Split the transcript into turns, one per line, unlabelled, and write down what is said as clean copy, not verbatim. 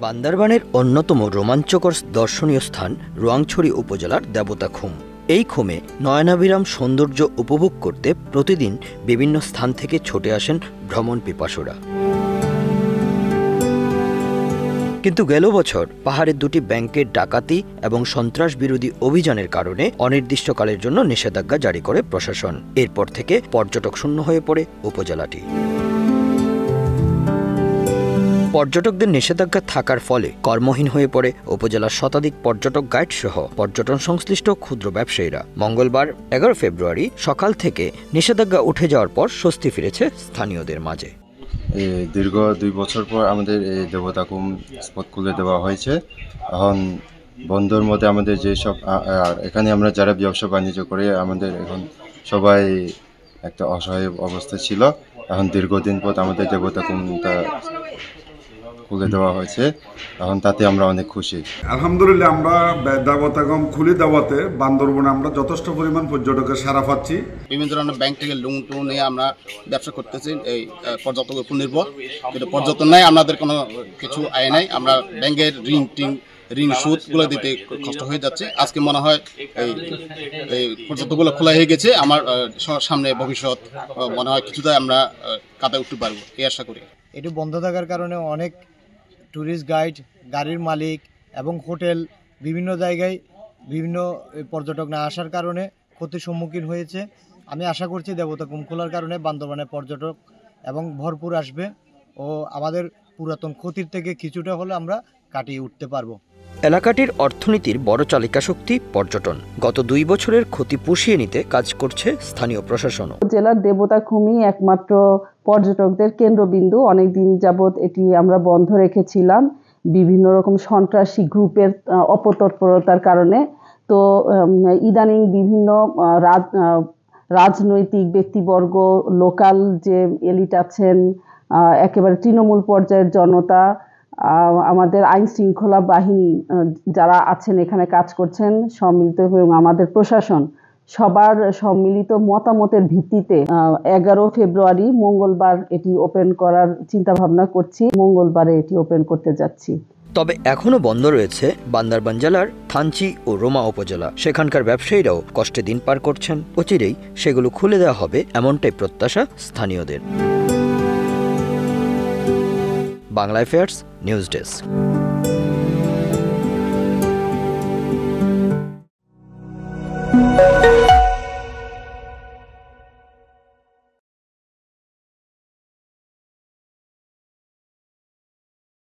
বান্দরবানের অন্যতম রোমাঞ্চকর দর্শনীয় স্থান রোয়াংছড়ি উপজেলার দেবতাখুম। এই খুমে নয়নাভিরাম সৌন্দর্য উপভোগ করতে প্রতিদিন বিভিন্ন স্থান থেকে ছুটে আসেন ভ্রমণ পিপাসুরা। কিন্তু গেল বছর পাহাড়ের দুটি ব্যাংকের ডাকাতি এবং সন্ত্রাস বিরোধী অভিযানের কারণে অনির্দিষ্টকালের জন্য নিষেধাজ্ঞা জারি করে প্রশাসন। এরপর থেকে পর্যটক শূন্য হয়ে পড়ে উপজেলাটি। পর্যটকদের নিষেধাজ্ঞা থাকার ফলে কর্মহীন হয়ে পড়ে উপজেলার শতাধিক পর্যটক গাইড সহ পর্যটন সংশ্লিষ্ট ক্ষুদ্র ব্যবসায়ীরা। মঙ্গলবার 11 ফেব্রুয়ারি সকাল থেকে নিষেধাজ্ঞা উঠে যাওয়ার পর স্বস্তি ফিরেছে স্থানীয়দের মাঝে।
দীর্ঘ 2 বছর পর আমাদের এই দেবতাখুম স্পট খুলে দেওয়া হয়েছে। এখন বন্ধুর মধ্যে আমাদের যেসব এখানে আমরা যারা ব্যবসা বাণিজ্য করে আমাদের এখন সবাই একটা অসহায় অবস্থা ছিল। এখন দীর্ঘদিন পর আমাদের দেবতাখুমটা খুলে দেওয়া হয়েছে, এখন তাতে আমরা অনেক খুশি।
আলহামদুলিল্লাহ, আমরা দেবতাখুম খুলে দেওয়াতে বান্দরবনে আমরা যথেষ্ট পরিমাণ পর্যটকের সাড়া পাচ্ছি।
বিভিন্ন ধরনের ব্যাংক থেকে লোন টোন নিয়ে আমরা ব্যবসা করতেছি, এই পর্যটকের উপর নির্ভর। কিন্তু পর্যটন নাই, আমাদের কোনো কিছু আয় নাই। আমরা ব্যাংকের ঋণ সুদগুলো দিতে কষ্ট হয়ে যাচ্ছে। আজকে মনে হয় এই পর্যটকগুলো খোলা হয়ে গেছে। আমার সামনে ভবিষ্যৎ মনে হয় কিছুটা আমরা কাটায় উঠতে পারবো, এই আশা করি।
এটি বন্ধ থাকার কারণে অনেক ট্যুরিস্ট গাইড, গাড়ির মালিক এবং হোটেল বিভিন্ন জায়গায় বিভিন্ন পর্যটক না আসার কারণে ক্ষতির সম্মুখীন হয়েছে। আমি আশা করছি দেবতাখুম খোলার কারণে বান্দরবানে পর্যটক এবং ভরপুর আসবে ও আমাদের পুরাতন ক্ষতির থেকে কিছুটা হলে আমরা কাটিয়ে উঠতে পারবো।
এলাকাটির অর্থনীতির বড় চালিকা শক্তি পর্যটন। গত 2 বছরের ক্ষতি পুষিয়ে নিতে কাজ করছে স্থানীয় প্রশাসনও।
জেলার দেবতাখুমই একমাত্র পর্যটকদের কেন্দ্রবিন্দু। অনেকদিন যাবৎ এটি আমরা বন্ধ রেখেছিলাম বিভিন্ন রকম সন্ত্রাসী গ্রুপের অপতৎপরতার কারণে। তো ইদানিং বিভিন্ন রাজনৈতিক ব্যক্তিবর্গ, লোকাল যে এলিট আছেন, একেবারে তৃণমূল পর্যায়ের জনতা, আমাদের আইন শৃঙ্খলা বাহিনী যারা আছেন এখানে কাজ করছেন সম্মিলিত এবং আমাদের প্রশাসন সবার সম্মিলিত মতামতের ভিত্তিতে 11 ফেব্রুয়ারি মঙ্গলবার এটি ওপেন করার চিন্তা ভাবনা করছি। মঙ্গলবারে এটি ওপেন করতে যাচ্ছি।
তবে এখনও বন্ধ রয়েছে বান্দরবান জেলার থানচি ও রোমা উপজেলা। সেখানকার ব্যবসায়ীরাও কষ্টে দিন পার করছেন। অচিরেই সেগুলো খুলে দেওয়া হবে এমনটাই প্রত্যাশা স্থানীয়দের। Bangla affairs news desk.